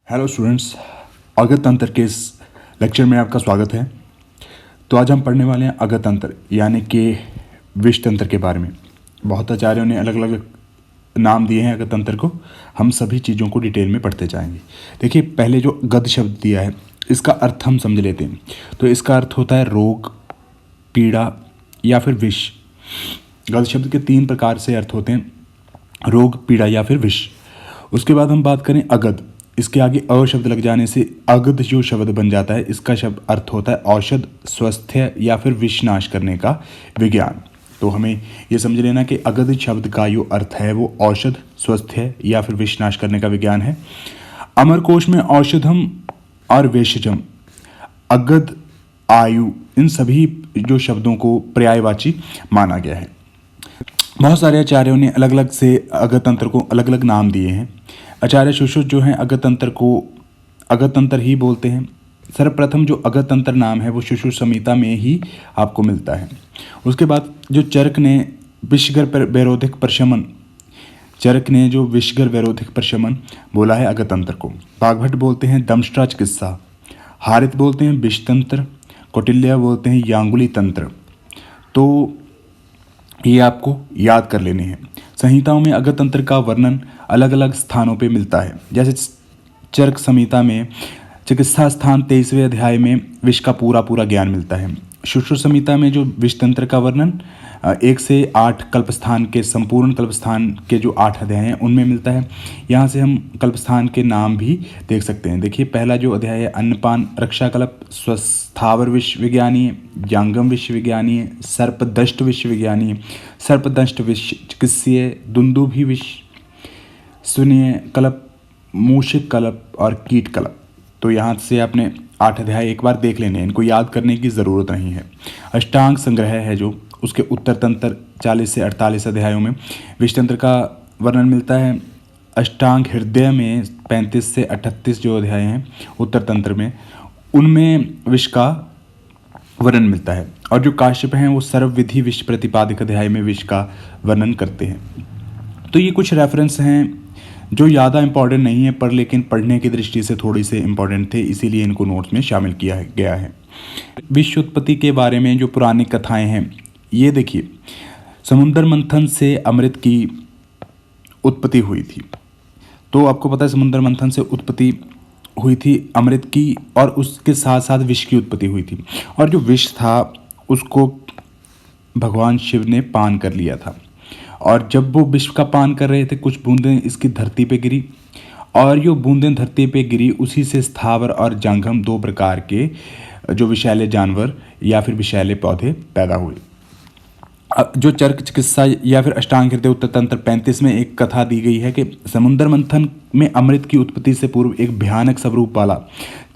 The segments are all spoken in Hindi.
हेलो स्टूडेंट्स, अगत तंत्र के इस लेक्चर में आपका स्वागत है। तो आज हम पढ़ने वाले हैं अगत तंत्र यानी कि विष तंत्र के बारे में। बहुत आचार्यों ने अलग अलग नाम दिए हैं अगत तंत्र को। हम सभी चीज़ों को डिटेल में पढ़ते जाएंगे। देखिए, पहले जो गद शब्द दिया है इसका अर्थ हम समझ लेते हैं। तो इसका अर्थ होता है रोग, पीड़ा या फिर विष। गद शब्द के 3 प्रकार से अर्थ होते हैं, रोग, पीड़ा या फिर विष। उसके बाद हम बात करें अगध। इसके आगे अ शब्द लग जाने से अगध जो शब्द बन जाता है, इसका शब्द अर्थ होता है औषध, स्वास्थ्य या फिर विषनाश करने का विज्ञान। तो हमें यह समझ लेना कि अगध शब्द का जो अर्थ है वो औषध, स्वास्थ्य या फिर विषनाश करने का विज्ञान है। अमरकोश में औषधम और वेशजम, अगध, आयु, इन सभी जो शब्दों को पर्यायवाची माना गया है। बहुत सारे आचार्यों ने अलग अलग से अगत तंत्र को अलग अलग नाम दिए हैं। आचार्य सुश्रुत जो हैं अगत तंत्र को अगत तंत्र ही बोलते हैं। सर्वप्रथम जो अगत तंत्र नाम है वो सुश्रुत संहिता में ही आपको मिलता है। उसके बाद जो चरक ने विषगर वैरोधिक प्रशमन, चरक ने जो विषगर वैरोधिक प्रशमन बोला है अगत तंत्र को। बागभट्ट बोलते हैं दमष्ट्रा चिकित्सा, हारित बोलते हैं विष तंत्र, कौटिल्य बोलते हैं यांगुली तंत्र। तो ये आपको याद कर लेने हैं। संहिताओं में अगत तंत्र का वर्णन अलग अलग स्थानों पे मिलता है। जैसे चरक संहिता में चिकित्सा स्थान 23वें अध्याय में विष का पूरा ज्ञान मिलता है। सुश्रुत संहिता में जो विष तंत्र का वर्णन 1 से 8 कल्पस्थान के संपूर्ण कल्पस्थान के जो 8 अध्याय हैं उनमें मिलता है। यहाँ से हम कल्पस्थान के नाम भी देख सकते हैं। देखिए, पहला जो अध्याय है अन्नपान रक्षा कल्प, स्वस्थावर विश्व विज्ञानीय, जांगम विश्व विज्ञानीय, सर्पदष्ट विश्व विज्ञानीय, सर्पदष्ट विश्व चिकित्सीय, दुंदुभि विश्व, सुनीय कल्प, मूषिक कल्प और कीट कल्प। तो यहाँ से आपने 8 अध्याय एक बार देख लेने हैं, इनको याद करने की ज़रूरत नहीं है। अष्टांग संग्रह है जो, उसके उत्तर तंत्र 40 से 48 अध्यायों में विष तंत्र का वर्णन मिलता है। अष्टांग हृदय में 35 से 38 जो अध्याय हैं उत्तर तंत्र में, उनमें विष का वर्णन मिलता है। और जो काश्यप हैं वो सर्वविधि विष प्रतिपादिक अध्याय में विष का वर्णन करते हैं। तो ये कुछ रेफरेंस हैं जो ज़्यादा इंपॉर्टेंट नहीं है, पर लेकिन पढ़ने की दृष्टि से थोड़ी से इंपॉर्टेंट थे, इसीलिए इनको नोट्स में शामिल किया गया है। विश्व उत्पत्ति के बारे में जो पुरानी कथाएं हैं, ये देखिए, समुद्र मंथन से अमृत की उत्पत्ति हुई थी। तो आपको पता है समुद्र मंथन से उत्पत्ति हुई थी अमृत की, और उसके साथ साथ विष की उत्पत्ति हुई थी। और जो विष था उसको भगवान शिव ने पान कर लिया था। और जब वो विष का पान कर रहे थे, कुछ बूंदें इसकी धरती पे गिरी, और जो बूंदें धरती पे गिरी उसी से स्थावर और जांघम 2 प्रकार के जो विषैले जानवर या फिर विषैले पौधे पैदा हुए। जो चरक चिकित्सा या फिर अष्टांग हृदय उत्तर तंत्र 35 में एक कथा दी गई है कि समुद्र मंथन में अमृत की उत्पत्ति से पूर्व एक भयानक स्वरूप वाला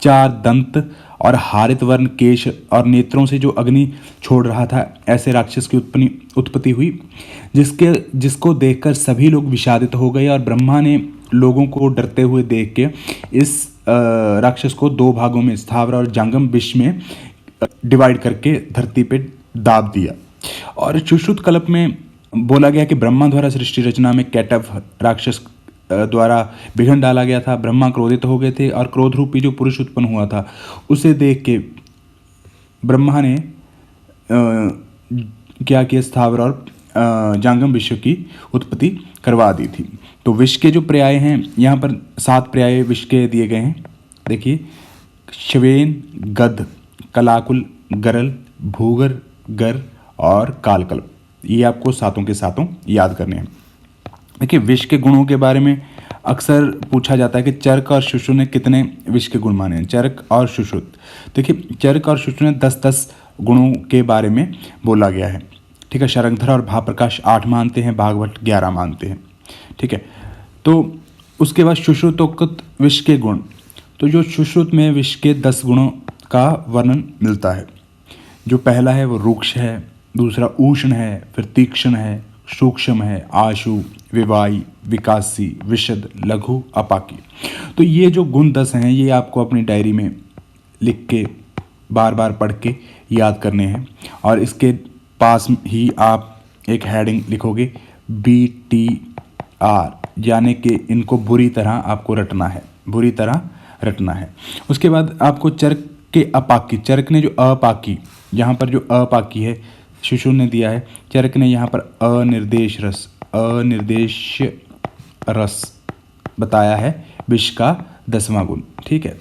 4 दंत और हारित वर्ण केश और नेत्रों से जो अग्नि छोड़ रहा था, ऐसे राक्षस की उत्पत्ति हुई, जिसको देखकर सभी लोग विषादित हो गए। और ब्रह्मा ने लोगों को डरते हुए देख के इस राक्षस को 2 भागों में, स्थावर और जांगम विष में डिवाइड करके धरती पे दाब दिया। और सुश्रुत कल्प में बोला गया कि ब्रह्मा द्वारा सृष्टि रचना में कैटव राक्षस द्वारा विघन डाला गया था। ब्रह्मा क्रोधित हो गए थे और क्रोध रूपी जो पुरुष उत्पन्न हुआ था उसे देख के ब्रह्मा ने क्या किया, स्थावर और जांगम विश्व की उत्पत्ति करवा दी थी। तो विष के जो पर्याय हैं, यहाँ पर 7 पर्याय विष के दिए गए हैं। देखिए, श्वेन, गद, कलाकुल, गरल, भूगर, गर और कालकल्प, ये आपको 7 के 7 याद करने हैं। देखिए, विष के गुणों के बारे में अक्सर पूछा जाता है कि चरक और सुश्रुत ने कितने विष के गुण माने हैं। चरक और सुश्रुत, देखिए, चरक और सुश्रुत ने 10-10 गुणों के बारे में बोला गया है। ठीक है, शरंगधर और भाप्रकाश 8 मानते हैं, भागवत 11 मानते हैं। ठीक है, तो उसके बाद सुश्रुतोक्त विष के गुण, तो जो सुश्रुत में विष के 10 गुणों का वर्णन मिलता है। जो पहला है वो रूक्ष है, दूसरा उष्ण है, फिर तीक्ष्ण है, सूक्ष्म है, आशु, विवाई, विकासी, विशद, लघु, अपाकी। तो ये जो गुण 10 हैं ये आपको अपनी डायरी में लिख के बार बार पढ़ के याद करने हैं। और इसके पास ही आप एक हेडिंग लिखोगे BTR, यानी कि इनको बुरी तरह आपको रटना है, बुरी तरह रटना है। उसके बाद आपको चर्क के अपाकी, चर्क ने जो अपाकी, यहाँ पर जो अपाकी है शिशु ने दिया है, चर्क ने यहाँ पर अनिर्देश रस बताया है विष का 10वां गुण। ठीक है,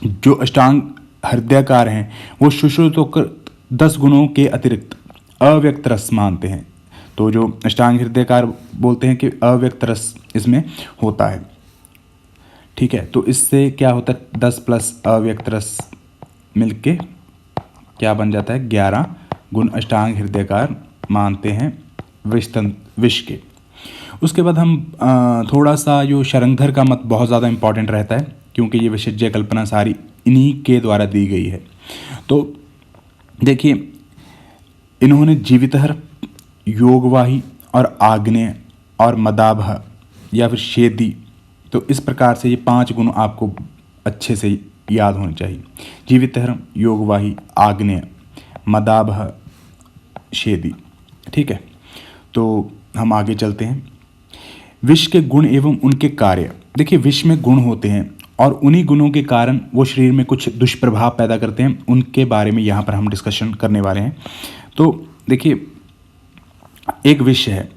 जो अष्टांग हृदयकार हैं वो सुश्रुत होकर 10 गुणों के अतिरिक्त अव्यक्त रस मानते हैं। तो जो अष्टांग हृदयकार बोलते हैं कि अव्यक्त रस इसमें होता है। ठीक है, तो इससे क्या होता है, 10 प्लस अव्यक्त रस मिलके क्या बन जाता है, 11 गुण अष्टांग हृदयकार मानते हैं विष के। उसके बाद हम थोड़ा सा जो शरंगधर का मत बहुत ज़्यादा इम्पॉर्टेंट रहता है, क्योंकि ये विशेष्य कल्पना सारी इन्हीं के द्वारा दी गई है। तो देखिए, इन्होंने जीवितहर, योगवाही और आग्नेय और मदाभह या फिर शेदी, तो इस प्रकार से ये 5 गुण आपको अच्छे से याद होने चाहिए। जीवितहर, योगवाही, आग्नेय, मदाभह, शेदी। ठीक है, तो हम आगे चलते हैं। विष के गुण एवं उनके कार्य। देखिए, विष में गुण होते हैं और उन्हीं गुणों के कारण वो शरीर में कुछ दुष्प्रभाव पैदा करते हैं, उनके बारे में यहाँ पर हम डिस्कशन करने वाले हैं। तो देखिए, एक विष है,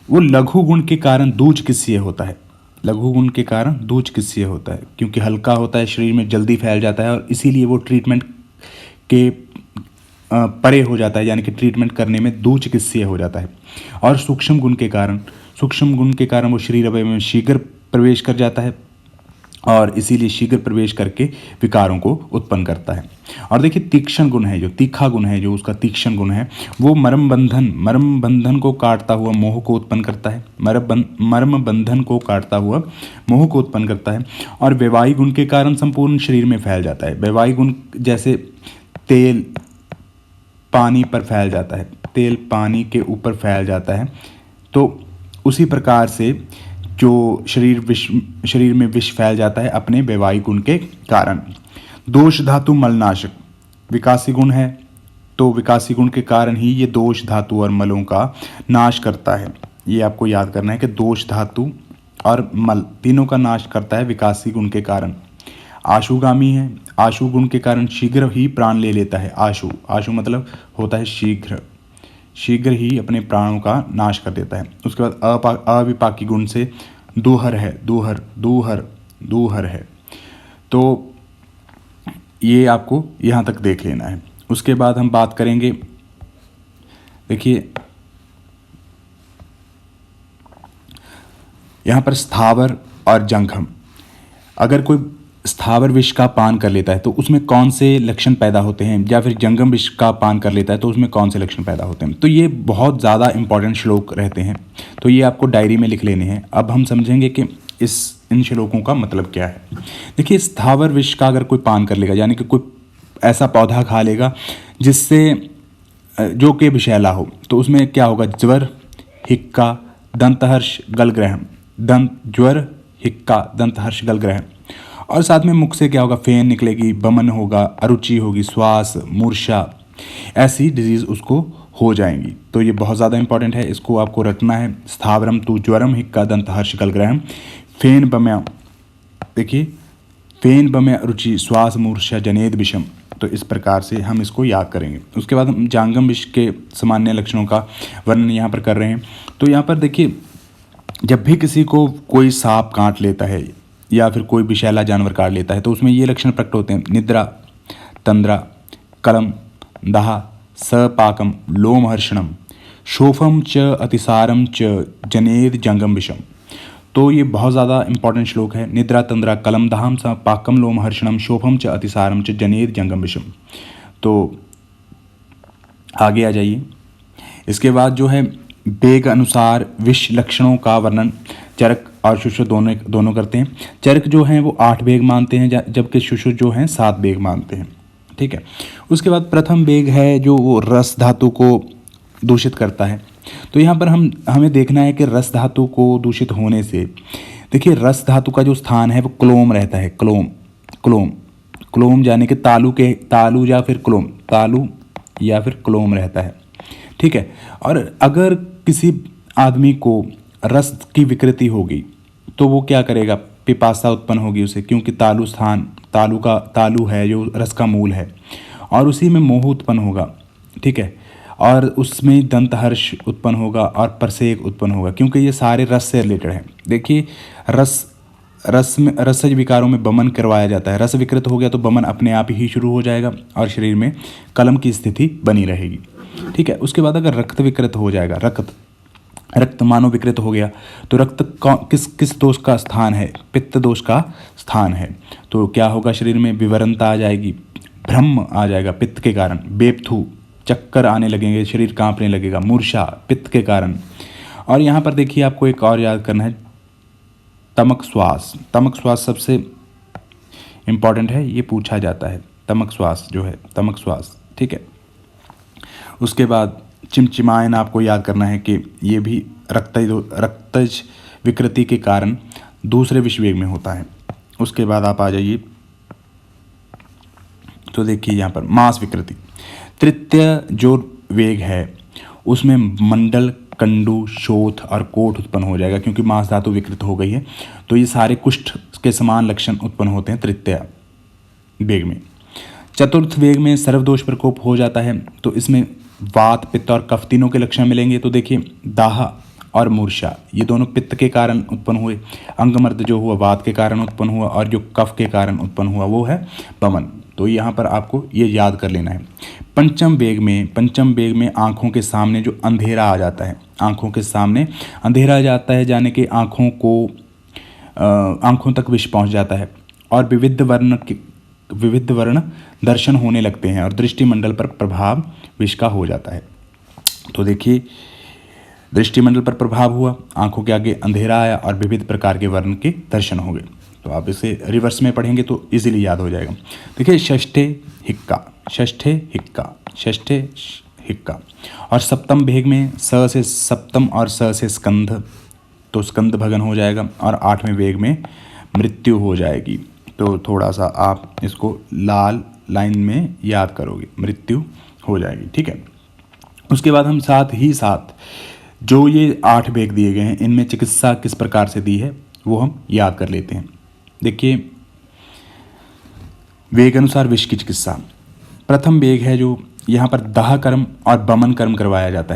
वो लघु गुण के कारण दूज किस्सीय होता है। लघु गुण के कारण दूज किस्सीय होता है क्योंकि हल्का होता है, शरीर में जल्दी फैल जाता है और इसीलिए वो ट्रीटमेंट के परे हो जाता है, यानी कि ट्रीटमेंट करने में दूज किस्सीय हो जाता है। और सूक्ष्म गुण के कारण वो शरीर अवयव में शीघ्र प्रवेश कर जाता है और इसीलिए शीघ्र प्रवेश करके विकारों को उत्पन्न करता है। और देखिए, तीक्ष्ण गुण है, जो तीखा गुण है, जो उसका तीक्ष्ण गुण है, वो मर्म बंधन को काटता हुआ मोह को उत्पन्न करता है। मर्म बंधन को काटता हुआ मोह को उत्पन्न करता है। और वैवाहिक गुण के कारण संपूर्ण शरीर में फैल जाता है। वैवाहिक गुण जैसे तेल पानी पर फैल जाता है, तेल पानी के ऊपर फैल जाता है, तो उसी प्रकार से जो शरीर में विष फैल जाता है अपने वैवाहिक गुण के कारण। दोष धातु मलनाशक विकासी गुण है, तो विकासी गुण के कारण ही ये दोष धातु और मलों का नाश करता है। ये आपको याद करना है कि दोष धातु और मल तीनों का नाश करता है विकासी गुण के कारण। आशुगामी है, आशु गुण के कारण शीघ्र ही प्राण ले लेता है। आशु मतलब होता है शीघ्र ही अपने प्राणों का नाश कर देता है। उसके बाद अविपाकी गुण से दूहर है। तो ये आपको यहाँ तक देख लेना है। उसके बाद हम बात करेंगे, देखिए यहाँ पर स्थावर और जंघम। अगर कोई स्थावर विष का पान कर लेता है तो उसमें कौन से लक्षण पैदा होते हैं, या फिर जंगम विष का पान कर लेता है तो उसमें कौन से लक्षण पैदा होते हैं। तो ये बहुत ज़्यादा इंपॉर्टेंट श्लोक रहते हैं, तो ये आपको डायरी में लिख लेने हैं। अब हम समझेंगे कि इन श्लोकों का मतलब क्या है। देखिए, स्थावर विष का अगर कोई पान कर लेगा, यानी कि कोई ऐसा पौधा खा लेगा जिससे जो कि विषैला हो, तो उसमें क्या होगा, ज्वर, हिक्का, दंतहर्ष, गलग्रहण, ज्वर, हिक्का, दंतहर्ष, गलग्रहण। और साथ में मुख से क्या होगा, फेन निकलेगी, बमन होगा, अरुचि होगी, श्वास, मूर्छा, ऐसी डिजीज़ उसको हो जाएंगी। तो ये बहुत ज़्यादा इंपॉर्टेंट है, इसको आपको रखना है। स्थावरम तु ज्वरम हिक्का दंतहर्ष गलग्रहण फेन बमय। देखिए, फेन बमय रुचि श्वास मूर्छा जनेद विषम। तो इस प्रकार से हम इसको याद करेंगे। उसके बाद हम जांगम विष के सामान्य लक्षणों का वर्णन यहाँ पर कर रहे हैं। तो यहाँ पर देखिए, जब भी किसी को कोई सांप काट लेता है या फिर कोई विषैला जानवर काट लेता है तो उसमें ये लक्षण प्रकट होते हैं। निद्रा, तंद्रा, कलम, दाह, सपाकम, लोमहर्षणम, शोफम च अतिसारम च जनेद जंगम विषम। तो ये बहुत ज़्यादा इंपॉर्टेंट श्लोक है। निद्रा, तंद्रा, कलम, दाहम, सपाकम, लोमहर्षणम, शोफम च अतिसारम च जनेद जंगम विषम। तो आगे आ जाइए। इसके बाद जो है वेग अनुसार विष लक्षणों का वर्णन चरक और शुश्रुत दोनों करते हैं। चरक जो हैं वो 8 वेग मानते हैं, जबकि शुश्रुत जो हैं 7 वेग मानते हैं। ठीक है। उसके बाद प्रथम वेग है जो वो रस धातु को दूषित करता है। तो यहाँ पर हमें देखना है कि रस धातु को दूषित होने से, देखिए रस धातु का जो स्थान है वो क्लोम रहता है। क्लोम यानी कि तालु या फिर क्लोम रहता है। ठीक है। और अगर किसी आदमी को रस की विकृति होगी तो वो क्या करेगा, पिपासा उत्पन्न होगी उसे, क्योंकि तालु है जो रस का मूल है, और उसी में मोह उत्पन्न होगा, ठीक है। और उसमें दंतहर्ष उत्पन्न होगा और परसेक उत्पन्न होगा, क्योंकि ये सारे रस से रिलेटेड हैं। देखिए रसज विकारों में बमन करवाया जाता है। रस विकृत हो गया तो बमन अपने आप ही शुरू हो जाएगा और शरीर में कलम की स्थिति बनी रहेगी, ठीक है। उसके बाद अगर रक्त विकृत हो जाएगा, रक्त मानो विकृत हो गया तो रक्त किस दोष का स्थान है? पित्त दोष का स्थान है। तो क्या होगा? शरीर में विवरणता आ जाएगी, भ्रम आ जाएगा पित्त के कारण, बेपथू, चक्कर आने लगेंगे, शरीर कांपने लगेगा, मूर्छा पित्त के कारण। और यहाँ पर देखिए आपको एक और याद करना है, तमक श्वास सबसे इम्पॉर्टेंट है, ये पूछा जाता है। तमक श्वास, ठीक है। उसके बाद चिमचिमायन आपको याद करना है कि ये भी रक्तज विकृति के कारण दूसरे विषवेग में होता है। उसके बाद आप आ जाइए तो देखिए यहाँ पर मांस विकृति, तृतीय जो वेग है उसमें मंडल, कंडू, शोथ और कोट उत्पन्न हो जाएगा, क्योंकि मांस धातु विकृत हो गई है। तो ये सारे कुष्ठ के समान लक्षण उत्पन्न होते हैं तृतीय वेग में। चतुर्थ वेग में सर्वदोष प्रकोप हो जाता है, तो इसमें वात, पित्त और कफ तीनों के लक्षण मिलेंगे। तो देखिए दाह और मूर्छा ये दोनों पित्त के कारण उत्पन्न हुए, अंगमर्द जो हुआ वात के कारण उत्पन्न हुआ, और जो कफ के कारण उत्पन्न हुआ वो है बमन। तो यहाँ पर आपको ये याद कर लेना है। पंचम वेग में आँखों के सामने जो अंधेरा आ जाता है, आँखों के सामने अंधेरा आ जाता है, जाने के आँखों तक विष पहुँच जाता है, और विविध वर्ण दर्शन होने लगते हैं, और दृष्टिमंडल पर प्रभाव विष का हो जाता है। तो देखिए दृष्टिमंडल पर प्रभाव हुआ, आंखों के आगे अंधेरा आया और विविध प्रकार के वर्ण के दर्शन हो गए। तो आप इसे रिवर्स में पढ़ेंगे तो इजीली याद हो जाएगा। देखिए षष्ठे हिक्का, और सप्तम भेग में स से सप्तम और स से स्कंध, तो स्कंद भगन हो जाएगा, और आठवें वेग में मृत्यु हो जाएगी। तो थोड़ा सा आप इसको लाल लाइन में याद करोगे, मृत्यु हो जाएगी, ठीक है। उसके बाद हम साथ जो ये 8 वेग दिए गए हैं इनमें चिकित्सा किस प्रकार से दी है वो हम याद कर लेते हैं। देखिए वेग अनुसार विष की चिकित्सा, प्रथम वेग है जो यहाँ पर दाह कर्म और बमन कर्म करवाया जाता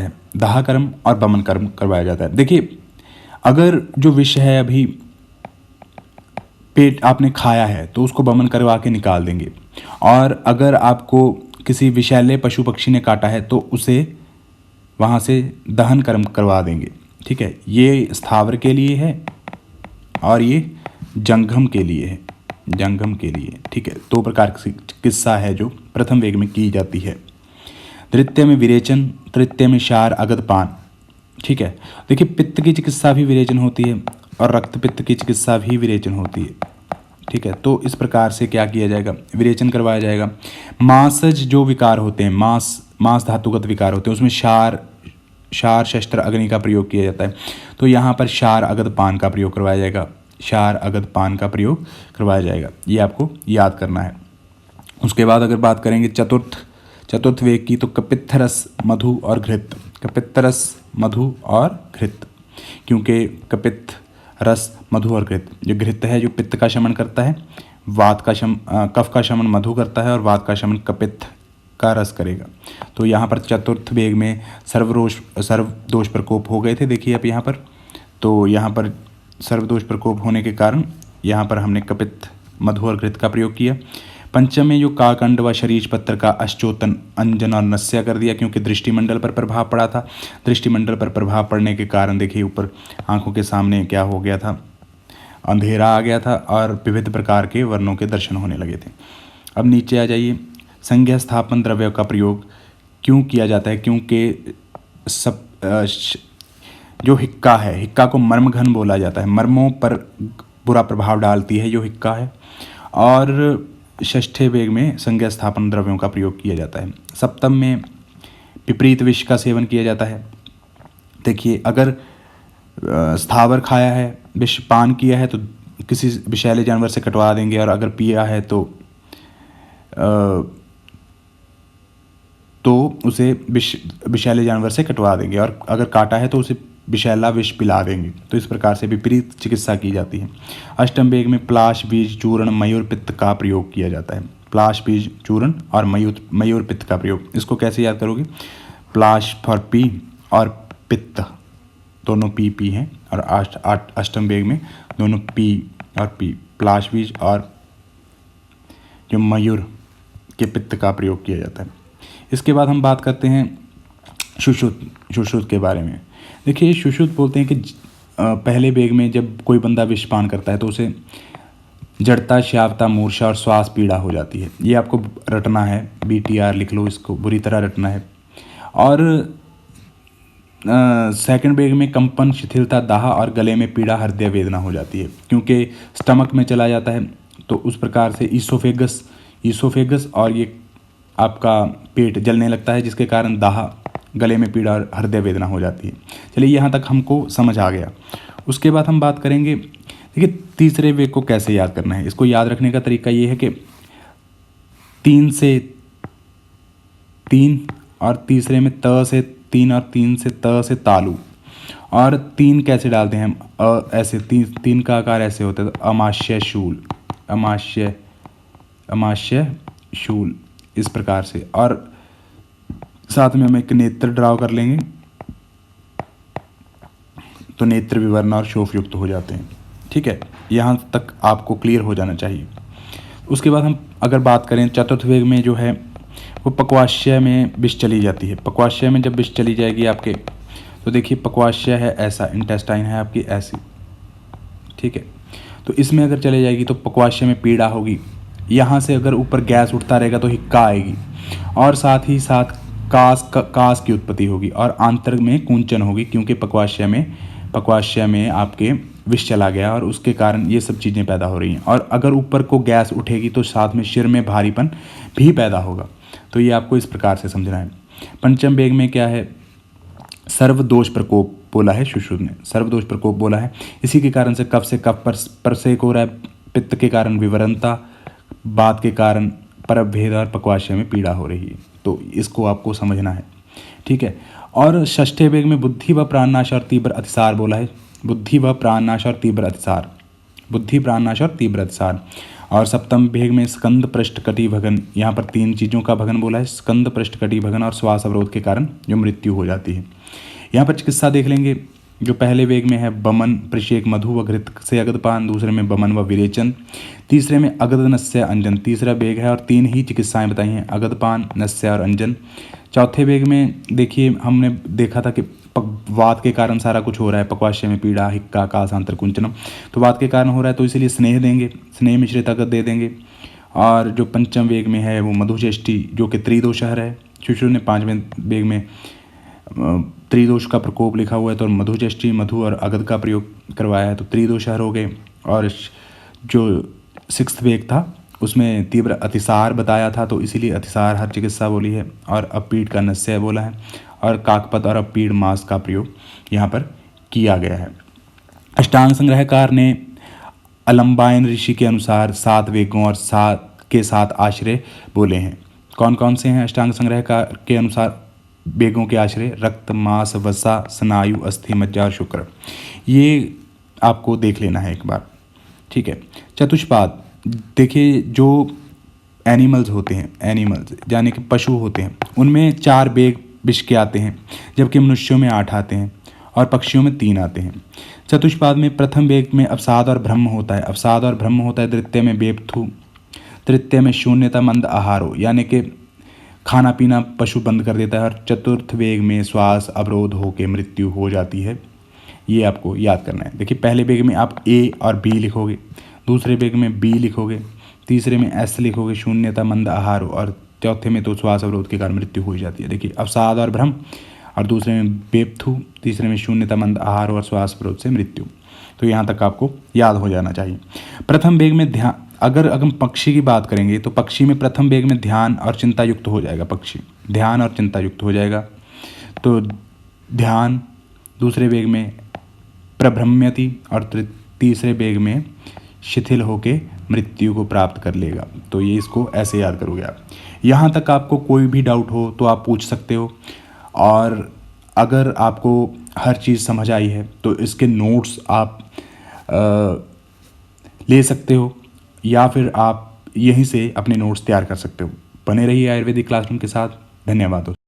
है। देखिए अगर जो विष है अभी पेट आपने खाया है तो उसको बमन करवा के निकाल देंगे, और अगर आपको किसी विषैले पशु पक्षी ने काटा है तो उसे वहाँ से दहन कर्म करवा देंगे, ठीक है। ये स्थावर के लिए है और ये जंगम के लिए है, ठीक है। 2 प्रकार की चिकित्सा है जो प्रथम वेग में की जाती है। द्वितीय में विरेचन, तृतीय में क्षार अगध पान, ठीक है। देखिए पित्त की चिकित्सा भी विरेचन होती है और रक्त पित्त की चिकित्सा भी विरेचन होती है, ठीक है। तो इस प्रकार से क्या किया जाएगा? विरेचन करवाया जाएगा। मांसज जो विकार होते हैं, मांस धातुगत विकार होते हैं, उसमें क्षार शस्त्र अग्नि का प्रयोग किया जाता है। तो यहाँ पर क्षार अगध पान का प्रयोग करवाया जाएगा, ये आपको याद करना है। उसके बाद अगर बात करेंगे चतुर्थ वेग की, तो कपित्थरस मधु और घृत, क्योंकि कपित्थ रस मधु और घृत, जो घृत है जो पित्त का शमन करता है, कफ का शमन मधु करता है, और वात का शमन कपित्थ का रस करेगा। तो यहाँ पर चतुर्थ वेग में सर्वदोष प्रकोप हो गए थे। देखिए अब यहाँ पर, तो यहाँ पर सर्वदोष प्रकोप होने के कारण यहाँ पर हमने कपित्थ, मधु और घृत का प्रयोग किया। पंचम में जो काकंड व शरीर पत्र का अश्चोतन, अंजन और नस्या कर दिया, क्योंकि दृष्टिमंडल पर प्रभाव पड़ा था। दृष्टिमंडल पर प्रभाव पड़ने के कारण देखिए ऊपर आंखों के सामने क्या हो गया था? अंधेरा आ गया था और विविध प्रकार के वर्णों के दर्शन होने लगे थे। अब नीचे आ जाइए, संज्ञा स्थापन द्रव्य का प्रयोग क्यों किया जाता है? क्योंकि जो हिक्का है, हिक्का को मर्मघन बोला जाता है, मर्मों पर बुरा प्रभाव डालती है जो हिक्का है। और षष्ठे वेग में संज्ञा स्थापन द्रव्यों का प्रयोग किया जाता है। सप्तम में विपरीत विष का सेवन किया जाता है। देखिए अगर स्थावर खाया है, विष पान किया है तो किसी विषैले जानवर से कटवा देंगे, और अगर पिया है तो उसे विषैले जानवर से कटवा देंगे, और अगर काटा है तो उसे विषैला विष पिला देंगे। तो इस प्रकार से विपरीत चिकित्सा की जाती है। अष्टम वेग में प्लाश बीज चूर्ण मयूर पित्त का प्रयोग किया जाता है। प्लाश बीज चूर्ण और मयूर पित्त का प्रयोग, इसको कैसे याद करोगे? प्लाश फॉर पी और पित्त दोनों पी हैं, और अष्टम वेग में दोनों पी और पी, प्लाश बीज और जो मयूर के पित्त का प्रयोग किया जाता है। इसके बाद हम बात करते हैं सुश्रुत के बारे में। देखिए सुश्रुत बोलते हैं कि पहले वेग में जब कोई बंदा विष पान करता है तो उसे जड़ता, श्यावता, मूर्छा और श्वास पीड़ा हो जाती है। ये आपको रटना है, BTR लिख लो, इसको बुरी तरह रटना है। और सेकंड वेग में कंपन, शिथिलता, दाह और गले में पीड़ा, हृदय वेदना हो जाती है, क्योंकि स्टमक में चला जाता है। तो उस प्रकार से ईसोफेगस और ये आपका पेट जलने लगता है, जिसके कारण दाह, गले में पीड़ा और हृदय वेदना हो जाती है। चलिए यहाँ तक हमको समझ आ गया। उसके बाद हम बात करेंगे, देखिए तीसरे वेग को कैसे याद करना है। इसको याद रखने का तरीका ये है कि 3 से 3 और तीसरे में त से 3 और 3 से त से तालु। और 3 कैसे डालते हैं हम? ऐसे 3 का आकार ऐसे होता है, तो अमाशय शूल इस प्रकार से। और साथ में हम एक नेत्र ड्रॉ कर लेंगे, तो नेत्र विवर्ण और शोफ युक्त हो जाते हैं। ठीक है, यहाँ तक आपको क्लियर हो जाना चाहिए। उसके बाद हम अगर बात करें चतुर्थ वेग में, जो है वो पक्वाशय में विष चली जाती है। पक्वाशय में जब विष चली जाएगी आपके, तो देखिए पक्वाशय है ऐसा, इंटेस्टाइन है आपकी ऐसी, ठीक है। तो इसमें अगर चले जाएगी तो पक्वाशय में पीड़ा होगी। यहाँ से अगर ऊपर गैस उठता रहेगा तो हिक्का आएगी, और साथ ही साथ कास की उत्पत्ति होगी, और आंतर में कुंचन होगी, क्योंकि पक्वाशय में आपके विष चला गया और उसके कारण ये सब चीज़ें पैदा हो रही हैं। और अगर ऊपर को गैस उठेगी तो साथ में सिर में भारीपन भी पैदा होगा। तो ये आपको इस प्रकार से समझना है। पंचम वेग में क्या है? सर्वदोष प्रकोप बोला है सुश्रुत ने, सर्वदोष प्रकोप बोला है। इसी के कारण से कफ से कफ पर से हो रहा है, पित्त के कारण विवरणता, बात के कारण परभेद और पक्वाशय में पीड़ा हो रही है। तो इसको आपको समझना है, ठीक है। और षष्ठे वेग में बुद्धि व प्राणनाश और तीव्र अतिसार बोला है। बुद्धि प्राणनाश और तीव्र अतिसार। और सप्तम वेग में स्कंद पृष्ठ कटी भगन, यहाँ पर 3 चीज़ों का भगन बोला है, स्कंद पृष्ठ कटी भगन और श्वास अवरोध के कारण जो मृत्यु हो जाती है। यहाँ पर चिकित्सा देख लेंगे। जो पहले वेग में है बमन, प्रषेक, मधु व घृत से अगदपान, दूसरे में बमन व विरेचन, तीसरे में अगद, नस्य, अंजन। तीसरा वेग है और 3 ही चिकित्साएं बताई हैं, अगदपान, नस्य और अंजन। चौथे वेग में देखिए हमने देखा था कि वात के कारण सारा कुछ हो रहा है, पक्वाशय में पीड़ा, हिक्का, कासांतर, कुंचनम। तो वात के कारण हो रहा है, तो इसलिए स्नेह देंगे, स्नेह मिश्रित अगद दे देंगे। और जो पंचम वेग में है वो मधुचेष्टि, जो कि त्रिदोषहर है। सुश्रुत ने 5वें वेग में त्रिदोष का प्रकोप लिखा हुआ है, तो मधुचेष्टि, मधु और अगद का प्रयोग करवाया है, तो त्रिदोषहर हो गए। और जो 6th वेग था उसमें तीव्र अतिसार बताया था, तो इसीलिए अतिसार हर चिकित्सा बोली है। और अपीड का नस्य बोला है, और काकपत और अपीड मास का प्रयोग यहाँ पर किया गया है। अष्टांग संग्रहकार ने अलम्बायन ऋषि के अनुसार 7 वेगों और 7 आश्रय बोले हैं। कौन कौन से हैं अष्टांग संग्रहकार के अनुसार वेगों के आश्रय? रक्त, मांस, वसा, स्नायु, अस्थि, मज्जा और शुक्र। ये आपको देख लेना है एक बार, ठीक है। चतुष्पाद, देखिए जो एनिमल्स होते हैं, एनिमल्स यानी कि पशु होते हैं, उनमें 4 वेग विष के आते हैं, जबकि मनुष्यों में 8 आते हैं और पक्षियों में 3 आते हैं। चतुष्पाद में प्रथम वेग में अवसाद और ब्रह्म होता है, द्वितीय में बेपथु, तृतीय में शून्यता, मंद आहारो, यानी कि खाना पीना पशु बंद कर देता है। और चतुर्थ वेग में श्वास अवरोध होकर मृत्यु हो जाती है। ये आपको याद करना है। देखिए पहले वेग में आप A और B लिखोगे, दूसरे वेग में B लिखोगे, तीसरे में S लिखोगे, शून्यता, मंद आहार, और चौथे में तो श्वास अवरोध के कारण मृत्यु हो जाती है। देखिए अवसाद और भ्रम, और दूसरे में बेपथु, तीसरे में शून्यता, मंद आहार और श्वास अवरोध से मृत्यु। तो यहाँ तक आपको याद हो जाना चाहिए। प्रथम वेग में ध्यान, अगर हम पक्षी की बात करेंगे तो पक्षी में प्रथम वेग में ध्यान और चिंता युक्त हो जाएगा। पक्षी ध्यान और चिंता युक्त हो जाएगा, तो ध्यान। दूसरे वेग में प्रभ्रम्यति, और तीसरे वेग में शिथिल होके मृत्यु को प्राप्त कर लेगा। तो ये इसको ऐसे याद करोगे आप। यहाँ तक आपको कोई भी डाउट हो तो आप पूछ सकते हो, और अगर आपको हर चीज़ समझ आई है तो इसके नोट्स आप ले सकते हो, या फिर आप यहीं से अपने नोट्स तैयार कर सकते हो। बने रहिए आयुर्वेदिक क्लासरूम के साथ। धन्यवाद दोस्तों।